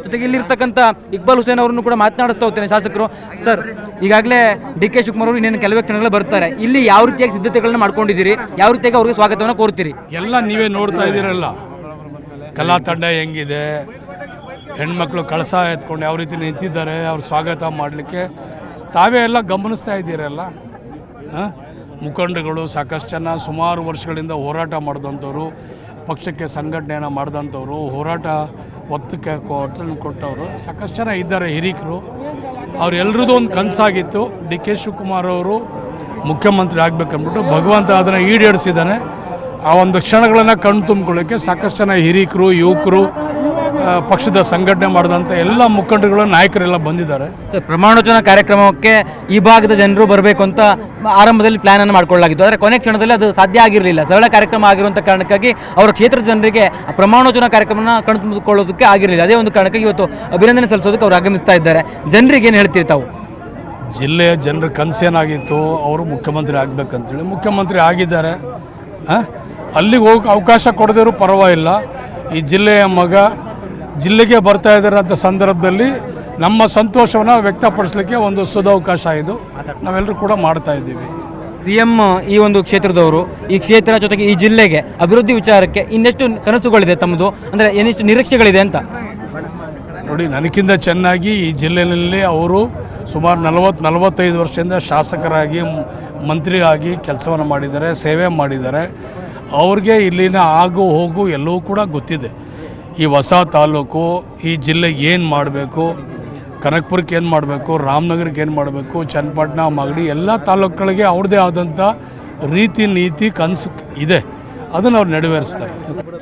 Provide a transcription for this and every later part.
ಜೊತೆಗೆ ಇಲ್ಲಿರ್ತಕ್ಕಂಥ ಇಕ್ಬಾಲ್ ಹುಸೇನ್ ಅವರನ್ನು ಕೂಡ ಮಾತನಾಡಿಸ್ತಾ ಹೋಗ್ತೇನೆ ಶಾಸಕರು. ಸರ್, ಈಗಾಗಲೇ ಡಿ ಕೆ ಶಿವಕುಮಾರ್ ಅವರು ಇನ್ನೇನು ಕೆಲವೇ ಕ್ಷಣಗಳು ಬರ್ತಾರೆ. ಇಲ್ಲಿ ಯಾವ ರೀತಿಯಾಗಿ ಸಿದ್ಧತೆಗಳನ್ನ ಮಾಡ್ಕೊಂಡಿದ್ದೀರಿ, ಯಾವ ರೀತಿಯಾಗಿ ಅವ್ರಿಗೆ ಸ್ವಾಗತವನ್ನು ಕೋರ್ತೀರಿ? ಎಲ್ಲ ನೀವೇ ನೋಡ್ತಾ ಇದ್ದೀರಲ್ಲ, ಕಲಾ ತಂಡ ಹೆಂಗಿದೆ, ಹೆಣ್ಮಕ್ಳು ಕಳಸ ಎತ್ಕೊಂಡು ಯಾವ ರೀತಿ ನಿಂತಿದ್ದಾರೆ, ಅವ್ರು ಸ್ವಾಗತ ಮಾಡಲಿಕ್ಕೆ ತಾವೇ ಎಲ್ಲ ಗಮನಿಸ್ತಾ ಇದ್ದೀರಲ್ಲ. ಮುಖಂಡರುಗಳು ಸಾಕಷ್ಟು ಜನ ಸುಮಾರು ವರ್ಷಗಳಿಂದ ಹೋರಾಟ ಮಾಡಿದಂಥವ್ರು, ಪಕ್ಷಕ್ಕೆ ಸಂಘಟನೆಯನ್ನು ಮಾಡಿದಂಥವ್ರು, ಹೋರಾಟ ಒತ್ತಕ್ಕೆ ಕೊಟ್ಟವರು ಸಾಕಷ್ಟು ಜನ ಇದ್ದಾರೆ ಹಿರಿಕರು. ಅವರೆಲ್ಲರದ್ದು ಒಂದು ಕನಸಾಗಿತ್ತು ಡಿ ಕೆ ಶಿವಕುಮಾರ್ ಅವರು ಮುಖ್ಯಮಂತ್ರಿ ಆಗಬೇಕಂದ್ಬಿಟ್ಟು. ಭಗವಂತ ಅದನ್ನು ಈಡೇರಿಸಿದ್ದಾನೆ. ಆ ಒಂದು ಕ್ಷಣಗಳನ್ನು ಕಣ್ಣು ತುಂಬಿಕೊಳ್ಳೋಕ್ಕೆ ಸಾಕಷ್ಟು ಜನ ಹಿರಿಕರು, ಯುವಕರು, ಪಕ್ಷದ ಸಂಘಟನೆ ಮಾಡಿದಂಥ ಎಲ್ಲ ಮುಖಂಡರುಗಳು, ನಾಯಕರೆಲ್ಲ ಬಂದಿದ್ದಾರೆ. ಪ್ರಮಾಣವಚನ ಕಾರ್ಯಕ್ರಮಕ್ಕೆ ಈ ಭಾಗದ ಜನರು ಬರಬೇಕು ಅಂತ ಆರಂಭದಲ್ಲಿ ಪ್ಲಾನ್ ಅನ್ನು ಮಾಡಿಕೊಳ್ಳಲಾಗಿತ್ತು. ಆದರೆ ಕೊನೆ ಕ್ಷಣದಲ್ಲಿ ಅದು ಸಾಧ್ಯ ಆಗಿರಲಿಲ್ಲ. ಸರಳ ಕಾರ್ಯಕ್ರಮ ಆಗಿರುವಂಥ ಕಾರಣಕ್ಕಾಗಿ ಅವರ ಕ್ಷೇತ್ರದ ಜನರಿಗೆ ಪ್ರಮಾಣವಚನ ಕಾರ್ಯಕ್ರಮನ ಕಣ್ತುಂಬಿಕೊಳ್ಳೋದಕ್ಕೆ ಆಗಿರಲಿಲ್ಲ. ಅದೇ ಒಂದು ಕಾರಣಕ್ಕಾಗಿ ಇವತ್ತು ಅಭಿನಂದನೆ ಸಲ್ಲಿಸೋದಕ್ಕೆ ಅವರು ಆಗಮಿಸ್ತಾ ಇದ್ದಾರೆ. ಜನರಿಗೆ ಏನು ಹೇಳ್ತೀರಿ ತಾವು? ಜಿಲ್ಲೆಯ ಜನರ ಕನಸೇನಾಗಿತ್ತು, ಅವರು ಮುಖ್ಯಮಂತ್ರಿ ಆಗಬೇಕಂತೇಳಿ ಮುಖ್ಯಮಂತ್ರಿ ಆಗಿದ್ದಾರೆ. ಅಲ್ಲಿಗೆ ಹೋಗಿ ಅವಕಾಶ ಕೊಡದಿರೋ ಪರವಾಗಿಲ್ಲ. ಈ ಜಿಲ್ಲೆಯ ಮಗ ಜಿಲ್ಲೆಗೆ ಬರ್ತಾ ಇದ್ದಾರೆ ಅಂತ ಸಂದರ್ಭದಲ್ಲಿ ನಮ್ಮ ಸಂತೋಷವನ್ನು ವ್ಯಕ್ತಪಡಿಸಲಿಕ್ಕೆ ಒಂದು ಸದವಕಾಶ ಇದು ನಾವೆಲ್ಲರೂ ಕೂಡ ಮಾಡ್ತಾ ಇದ್ದೀವಿ. CM ಈ ಒಂದು ಕ್ಷೇತ್ರದವರು, ಈ ಕ್ಷೇತ್ರ ಜೊತೆಗೆ ಈ ಜಿಲ್ಲೆಗೆ ಅಭಿವೃದ್ಧಿ ವಿಚಾರಕ್ಕೆ ಇನ್ನೆಷ್ಟು ಕನಸುಗಳಿದೆ ತಮ್ಮದು, ಅಂದರೆ ಏನಿಷ್ಟು ನಿರೀಕ್ಷೆಗಳಿದೆ ಅಂತ? ನೋಡಿ, ನನಗಿಂತ ಚೆನ್ನಾಗಿ ಈ ಜಿಲ್ಲೆಯಲ್ಲಿ ಅವರು ಸುಮಾರು 40-45 ವರ್ಷದಿಂದ ಶಾಸಕರಾಗಿ, ಮಂತ್ರಿ ಆಗಿ ಕೆಲಸವನ್ನು ಮಾಡಿದ್ದಾರೆ, ಸೇವೆ ಮಾಡಿದ್ದಾರೆ. ಅವ್ರಿಗೆ ಇಲ್ಲಿನ ಆಗು ಹೋಗು ಎಲ್ಲವೂ ಕೂಡ ಗೊತ್ತಿದೆ. ಈ ಹೊಸ ತಾಲೂಕು, ಈ ಜಿಲ್ಲೆಗೆ ಏನು ಮಾಡಬೇಕು, ಕನಕಪುರಕ್ಕೆ ಏನು ಮಾಡಬೇಕು, ರಾಮನಗರಕ್ಕೆ ಏನು ಮಾಡಬೇಕು, ಚನ್ನಪಟ್ಟಣ, ಮಾಗಡಿ ಎಲ್ಲ ತಾಲೂಕುಗಳಿಗೆ ಅವ್ರದ್ದೇ ಆದಂಥ ರೀತಿ ನೀತಿ ಕನಸು ಇದೆ. ಅದನ್ನು ಅವ್ರು ನೆರವೇರಿಸ್ತಾರೆ.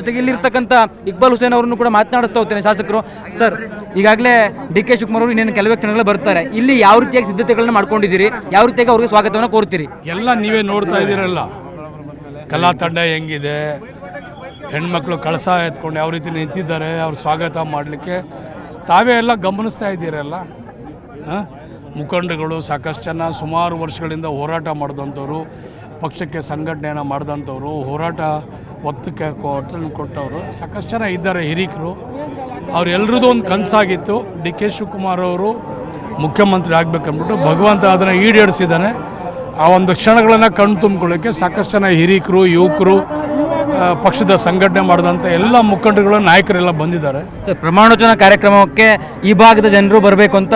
ಜೊತೆಗೆ ಇಲ್ಲಿರ್ತಕ್ಕಂಥ ಇಕ್ಬಾಲ್ ಹುಸೇನ್ ಅವರನ್ನು ಕೂಡ ಮಾತನಾಡಿಸ್ತಾ ಹೋಗ್ತೇನೆ ಶಾಸಕರು. ಸರ್, ಈಗಾಗಲೇ ಡಿ ಕೆ ಶಿವಕುಮಾರ್ ಅವರು ಇನ್ನೇನು ಕೆಲವೇ ಕ್ಷಣಗಳು ಬರ್ತಾರೆ. ಇಲ್ಲಿ ಯಾವ ರೀತಿಯಾಗಿ ಸಿದ್ಧತೆಗಳನ್ನ ಮಾಡ್ಕೊಂಡಿದ್ದೀರಿ, ಯಾವ ರೀತಿಯಾಗಿ ಅವ್ರಿಗೆ ಸ್ವಾಗತವನ್ನು ಕೋರ್ತೀರಿ? ಎಲ್ಲ ನೀವೇ ನೋಡ್ತಾ ಇದ್ದೀರಲ್ಲ, ಕಲಾ ತಂಡ ಹೆಂಗಿದೆ, ಹೆಣ್ಮಕ್ಳು ಕಳಸ ಎತ್ಕೊಂಡು ಯಾವ ರೀತಿ ನಿಂತಿದ್ದಾರೆ, ಅವ್ರು ಸ್ವಾಗತ ಮಾಡಲಿಕ್ಕೆ ತಾವೇ ಎಲ್ಲ ಗಮನಿಸ್ತಾ ಇದ್ದೀರಲ್ಲ. ಮುಖಂಡರುಗಳು ಸಾಕಷ್ಟು ಜನ ಸುಮಾರು ವರ್ಷಗಳಿಂದ ಹೋರಾಟ ಮಾಡಿದಂಥವ್ರು, ಪಕ್ಷಕ್ಕೆ ಸಂಘಟನೆಯನ್ನು ಮಾಡಿದಂಥವ್ರು, ಹೋರಾಟ ಒತ್ತಕ್ಕೆ ಕೊಟ್ಟವರು ಸಾಕಷ್ಟು ಜನ ಇದ್ದಾರೆ ಹಿರಿಕರು. ಅವರೆಲ್ಲರದ್ದು ಒಂದು ಕನಸಾಗಿತ್ತು ಡಿ ಕೆ ಶಿವಕುಮಾರ್ ಅವರು ಮುಖ್ಯಮಂತ್ರಿ ಆಗಬೇಕಂದ್ಬಿಟ್ಟು. ಭಗವಂತ ಅದನ್ನು ಈಡೇರಿಸಿದ್ದಾನೆ. ಆ ಒಂದು ಕ್ಷಣಗಳನ್ನು ಕಣ್ಣು ತುಂಬಿಕೊಳ್ಳೋಕ್ಕೆ ಸಾಕಷ್ಟು ಜನ ಹಿರಿಕರು, ಯುವಕರು, ಪಕ್ಷದ ಸಂಘಟನೆ ಮಾಡಿದಂಥ ಎಲ್ಲ ಮುಖಂಡರುಗಳು, ನಾಯಕರೆಲ್ಲ ಬಂದಿದ್ದಾರೆ. ಪ್ರಮಾಣವಚನ ಕಾರ್ಯಕ್ರಮಕ್ಕೆ ಈ ಭಾಗದ ಜನರು ಬರಬೇಕು ಅಂತ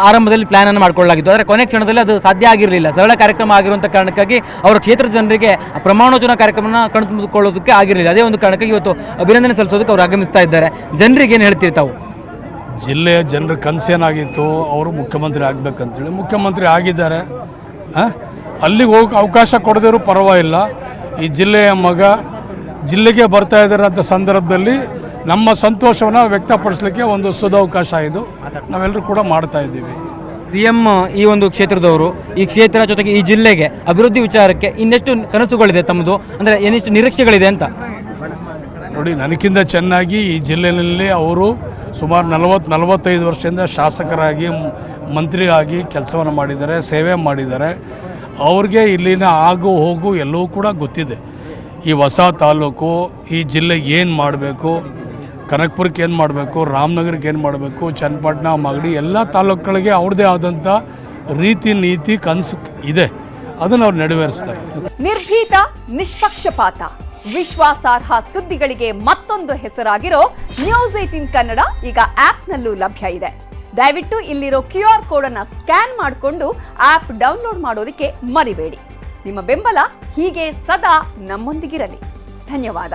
ಆರಂಭದಲ್ಲಿ ಪ್ಲಾನ್ ಅನ್ನು ಮಾಡಿಕೊಳ್ಳಲಾಗಿತ್ತು. ಆದರೆ ಕೊನೆ ಕ್ಷಣದಲ್ಲಿ ಅದು ಸಾಧ್ಯ ಆಗಿರಲಿಲ್ಲ. ಸರಳ ಕಾರ್ಯಕ್ರಮ ಆಗಿರುವಂಥ ಕಾರಣಕ್ಕಾಗಿ ಅವರ ಕ್ಷೇತ್ರದ ಜನರಿಗೆ ಪ್ರಮಾಣವಚನ ಕಾರ್ಯಕ್ರಮನ ಕಣ್ತುಂಬಿಕೊಳ್ಳೋದಕ್ಕೆ ಆಗಿರಲಿಲ್ಲ. ಅದೇ ಒಂದು ಕಾರಣಕ್ಕಾಗಿ ಇವತ್ತು ಅಭಿನಂದನೆ ಸಲ್ಲಿಸೋದಕ್ಕೆ ಅವರು ಆಗಮಿಸ್ತಾ ಇದ್ದಾರೆ. ಜನರಿಗೆ ಏನು ಹೇಳ್ತೀರಿ ತಾವು? ಜಿಲ್ಲೆಯ ಜನರ ಕನಸೇನಾಗಿತ್ತು, ಅವರು ಮುಖ್ಯಮಂತ್ರಿ ಆಗಬೇಕಂತೇಳಿ ಮುಖ್ಯಮಂತ್ರಿ ಆಗಿದ್ದಾರೆ. ಅಲ್ಲಿಗೆ ಹೋಗಿ ಅವಕಾಶ ಕೊಡದಿರೋ ಪರವಾಗಿಲ್ಲ. ಈ ಜಿಲ್ಲೆಯ ಮಗ ಜಿಲ್ಲೆಗೆ ಬರ್ತಾ ಇದ್ದಾರೆ ಅಂತ ಸಂದರ್ಭದಲ್ಲಿ ನಮ್ಮ ಸಂತೋಷವನ್ನು ವ್ಯಕ್ತಪಡಿಸಲಿಕ್ಕೆ ಒಂದು ಸದವಕಾಶ ಇದು ನಾವೆಲ್ಲರೂ ಕೂಡ ಮಾಡ್ತಾ ಇದ್ದೀವಿ. CM ಈ ಒಂದು ಕ್ಷೇತ್ರದವರು, ಈ ಕ್ಷೇತ್ರ ಜೊತೆಗೆ ಈ ಜಿಲ್ಲೆಗೆ ಅಭಿವೃದ್ಧಿ ವಿಚಾರಕ್ಕೆ ಇನ್ನೆಷ್ಟು ಕನಸುಗಳಿದೆ ತಮ್ಮದು, ಅಂದರೆ ಏನಿಷ್ಟು ನಿರೀಕ್ಷೆಗಳಿದೆ ಅಂತ? ನೋಡಿ, ನನಗಿಂತ ಚೆನ್ನಾಗಿ ಈ ಜಿಲ್ಲೆಯಲ್ಲಿ ಅವರು ಸುಮಾರು 40-45 ವರ್ಷದಿಂದ ಶಾಸಕರಾಗಿ, ಮಂತ್ರಿ ಆಗಿ ಕೆಲಸವನ್ನು ಮಾಡಿದ್ದಾರೆ, ಸೇವೆ ಮಾಡಿದ್ದಾರೆ. ಅವ್ರಿಗೆ ಇಲ್ಲಿನ ಆಗು ಹೋಗು ಎಲ್ಲವೂ ಕೂಡ ಗೊತ್ತಿದೆ. ಈ ಹೊಸ ತಾಲೂಕು, ಈ ಜಿಲ್ಲೆಗೆ ಏನು ಮಾಡಬೇಕು, ಕನಕಪುರಕ್ಕೆ ಏನು ಮಾಡಬೇಕು, ರಾಮನಗರಕ್ಕೆ ಏನು ಮಾಡಬೇಕು, ಚನ್ನಪಟ್ಟಣ, ಮಾಗಡಿ ಎಲ್ಲ ತಾಲೂಕುಗಳಿಗೆ ಅವ್ರದ್ದೇ ಆದಂಥ ರೀತಿ ನೀತಿ ಕನಸು ಇದೆ. ಅದನ್ನು ಅವ್ರು ನೆರವೇರಿಸ್ತಾರೆ. ನಿರ್ಭೀತ, ನಿಷ್ಪಕ್ಷಪಾತ, ವಿಶ್ವಾಸಾರ್ಹ ಸುದ್ದಿಗಳಿಗೆ ಮತ್ತೊಂದು ಹೆಸರಾಗಿರೋ News18 ಕನ್ನಡ ಈಗ ಆಪ್ನಲ್ಲೂ ಲಭ್ಯ ಇದೆ. ದಯವಿಟ್ಟು ಇಲ್ಲಿರೋ QR ಕೋಡ್ ಅನ್ನು ಸ್ಕ್ಯಾನ್ ಮಾಡಿಕೊಂಡು ಆಪ್ ಡೌನ್ಲೋಡ್ ಮಾಡೋದಕ್ಕೆ ಮರಿಬೇಡಿ. ನಿಮ್ಮ ಬೆಂಬಲ ಹೀಗೆ ಸದಾ ನಮ್ಮೊಂದಿಗಿರಲಿ. ಧನ್ಯವಾದ.